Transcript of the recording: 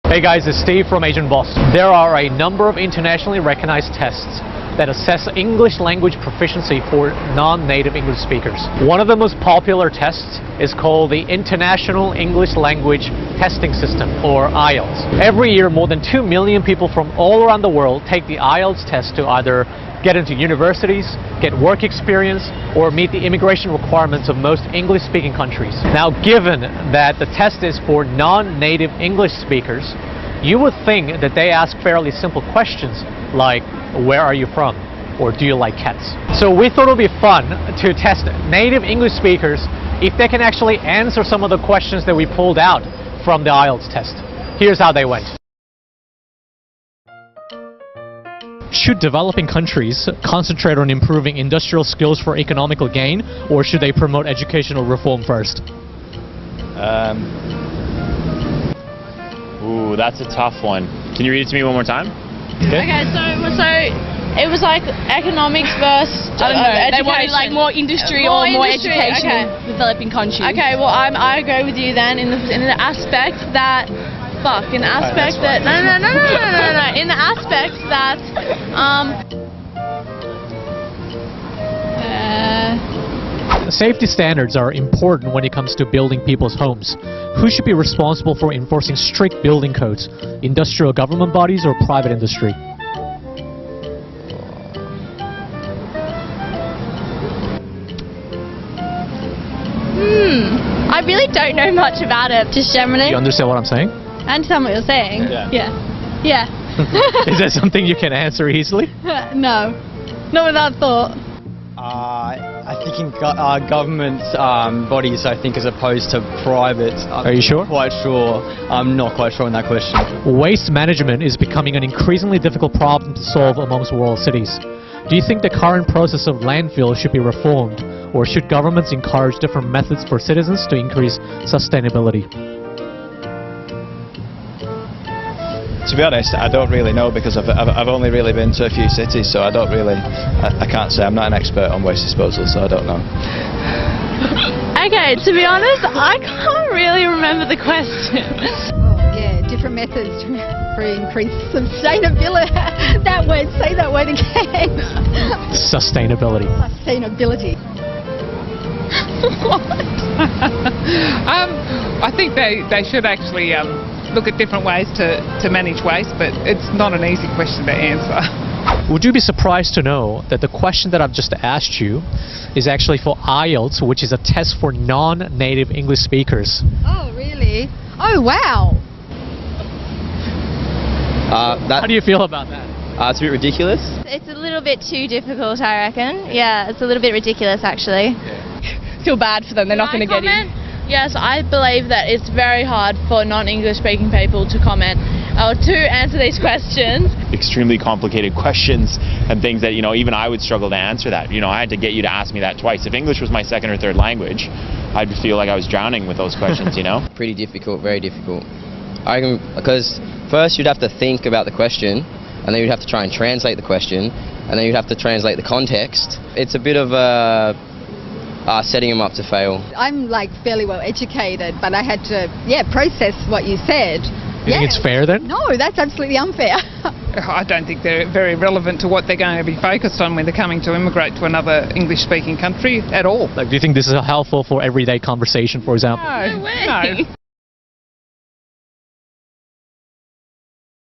Hey guys, it's Steve from Asian Boss. There are a number of internationally recognized tests that assess English language proficiency for non-native English speakers. One of the most popular tests is called the International English Language Testing System, or IELTS. Every year, more than 2 million people from all around the world take the IELTS test to either get into universities, get work experience, or meet the immigration requirements of most English-speaking countries. Now, given that the test is for non-native English speakers, you would think that they ask fairly simple questions like, where are you from? Or do you like cats? So we thought it would be fun to test native English speakers if they can actually answer some of the questions that we pulled out from the IELTS test. Here's how they went. Should developing countries concentrate on improving industrial skills for economical gain, or should they promote educational reform first? Ooh, that's a tough one. Can you read it to me one more time? Okay, so it was like economics versus I don't know. education. They wanted like more industry or more education in developing countries. Okay, well I agree with you then in the aspect that in the aspect that no in the aspect that Safety standards are important when it comes to building people's homes. Who should be responsible for enforcing strict building codes? Industrial government bodies or private industry? I really don't know much about it. Just generally. You understand what I'm saying? I understand what you're saying. Yeah. Is that something you can answer easily? No. Not without thought. I think in government bodies, I think, as opposed to private. Are you sure? I'm not quite sure on that question. Waste management is becoming an increasingly difficult problem to solve amongst world cities. Do you think the current process of landfill should be reformed, or should governments encourage different methods for citizens to increase sustainability? To be honest, I don't really know because I've only really been to a few cities, so I don't really, I can't say. I'm not an expert on waste disposal, so I don't know. okay, to be honest, I can't really remember the question. Different methods for increased sustainability. That word, say that word again. Sustainability. Sustainability. I think they should actually look at different ways to manage waste, but it's not an easy question to answer. Would you be surprised to know that the question that I've just asked you is actually for IELTS, which is a test for non-native English speakers? Oh, really? Oh, wow. How do you feel about that? It's a bit ridiculous. It's a little bit too difficult, I reckon. Yeah, it's a little bit ridiculous, actually. Feel bad for them, they're not going to get in. Yes, I believe that it's very hard for non-English speaking people to comment or to answer these questions. Extremely complicated questions and things that, even I would struggle to answer that. I had to get you to ask me that twice. If English was my second or third language, I'd feel like I was drowning with those questions, Pretty difficult, very difficult. I reckon because first you'd have to think about the question, and then you'd have to try and translate the question, and then you'd have to translate the context. It's a bit of setting them up to fail. I'm fairly well educated, but I had to process what you said. You think it's fair then? No, that's absolutely unfair. I don't think they're very relevant to what they're going to be focused on when they're coming to immigrate to another English-speaking country at all. Do you think this is helpful for everyday conversation, for example? No.